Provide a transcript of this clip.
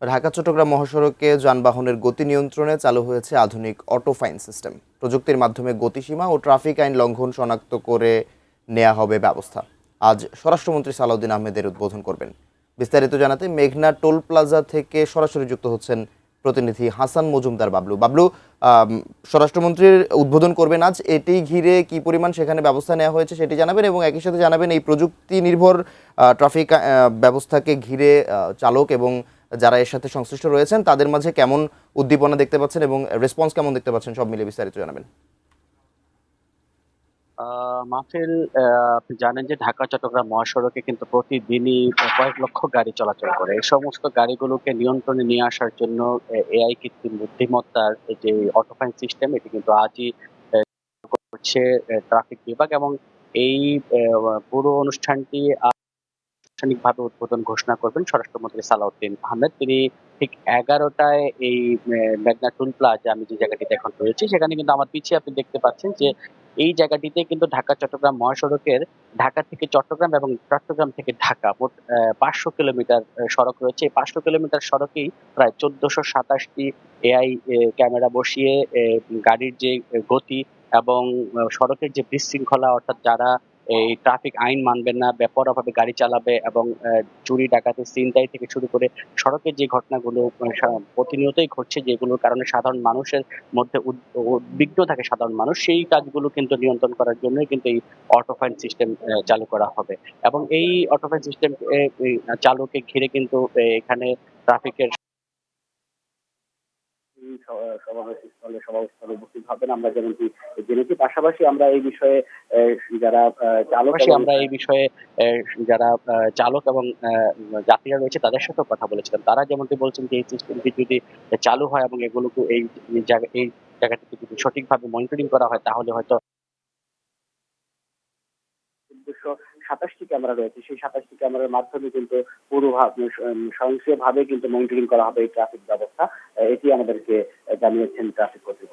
ঢাকা চট্টগ্রাম মহাসড়কে যানবাহনের গতি নিয়ন্ত্রণে চালু হয়েছে আধুনিক অটো ফাইন সিস্টেম। প্রযুক্তির মাধ্যমে গতিসীমা ও ট্রাফিক আইন লঙ্ঘন শনাক্ত করে নেওয়া হবে ব্যবস্থা। আজ স্বরাষ্ট্রমন্ত্রী সালাউদ্দিন আহমেদের উদ্বোধন করবেন। বিস্তারিত জানাতে মেঘনা টোল প্লাজা থেকে সরাসরি যুক্ত হচ্ছেন প্রতিনিধি হাসান মজুমদার বাবলু। বাবলু, স্বরাষ্ট্রমন্ত্রীর উদ্বোধন করবেন আজ, এটি ঘিরে কি পরিমাণ সেখানে ব্যবস্থা নেওয়া হয়েছে সেটি জানাবেন, এবং একই সাথে জানাবেন এই প্রযুক্তি নির্ভর ট্রাফিক ব্যবস্থাকে ঘিরে চালক এবং যারা এর সাথে সংশ্লিষ্ট রয়েছেন তাদের মাঝে কেমন উদ্দীপনা দেখতে পাচ্ছেন এবং রেসপন্স কেমন দেখতে পাচ্ছেন, সব মিলে বিস্তারিত জানাবেন। মাহফিল, আপনি জানেন যে ঢাকা চট্টগ্রাম মহাসড়কে কিন্তু প্রতিদিনই কয়েক লক্ষ গাড়ি চলাচল করে। এই সমস্ত গাড়িগুলোকে নিয়ন্ত্রণে নিয়ে আসার জন্য এআই কৃত্রিম বুদ্ধিমত্তার এই যে অটোফাইন সিস্টেম, এটি কিন্তু আজই করছে ট্রাফিক বিভাগ। এবং এই পুরো অনুষ্ঠানটি আনুষ্ঠানিকভাবে উদ্বোধন ঘোষণা করবেন স্বরাষ্ট্রমন্ত্রী সালাউদ্দিন আহমেদ। তিনি ঠিক 11টায় এই মেঘনা টুল প্লাজা, আমি যে জায়গাটিতে এখন রয়েছি সেখানে কিন্তু আমার পিছিয়ে আপনি দেখতে পাচ্ছেন যে এই জায়গাটিতে কিন্তু ঢাকা চট্টগ্রাম মহাসড়কের ঢাকা থেকে চট্টগ্রাম এবং চট্টগ্রাম থেকে ঢাকা মোট 500 কিলোমিটার সড়ক রয়েছে। এই 500 কিলোমিটার সড়কেই প্রায় 1427টি এআই ক্যামেরা বসিয়ে গাড়ির যে গতি এবং সড়কের যে বিশৃঙ্খলা, অর্থাৎ যারা এই ট্রাফিক আইন মানবে না, বেপরোয়াভাবে গাড়ি চালাবে এবং চুরি ডাকাতি ছিনতাই থেকে শুরু করে সড়কের যে ঘটনাগুলো প্রতিনিয়তই ঘটছে, যেগুলোর কারণে সাধারণ মানুষের মধ্যে উদ্বিগ্ন থাকে সাধারণ মানুষ, সেই কাজগুলো কিন্তু নিয়ন্ত্রণ করার জন্যই কিন্তু এই অটোফাইন সিস্টেম চালু করা হবে। এবং এই অটোফাইন সিস্টেম চালুকে ঘিরে কিন্তু এখানে ট্রাফিকের সমাবেশস্থলে উপস্থিত হবেন, আমরা যেমনটি জেনেছি। পাশাপাশি আমরা এই বিষয়ে যারা চালক এবং যারা চালক এবং যাত্রীরা রয়েছে তাদের সাথেও কথা বলেছিলাম। তারা যেমনটি বলছেন যে এই সিস্টেমটি যদি চালু হয় এবং এগুলোকে এই জায়গাটিতে যদি সঠিকভাবে মনিটরিং করা হয়, তাহলে হয়তো ১৪২৭টি ক্যামেরা রয়েছে, সেই ২৭টি ক্যামেরার মাধ্যমে কিন্তু পুরো স্বয়ংক্রিয়ভাবে কিন্তু মনিটরিং করা হবে এই ট্রাফিক ব্যবস্থা। এটি আমাদেরকে জানিয়েছেন ট্রাফিক কর্তৃপক্ষ।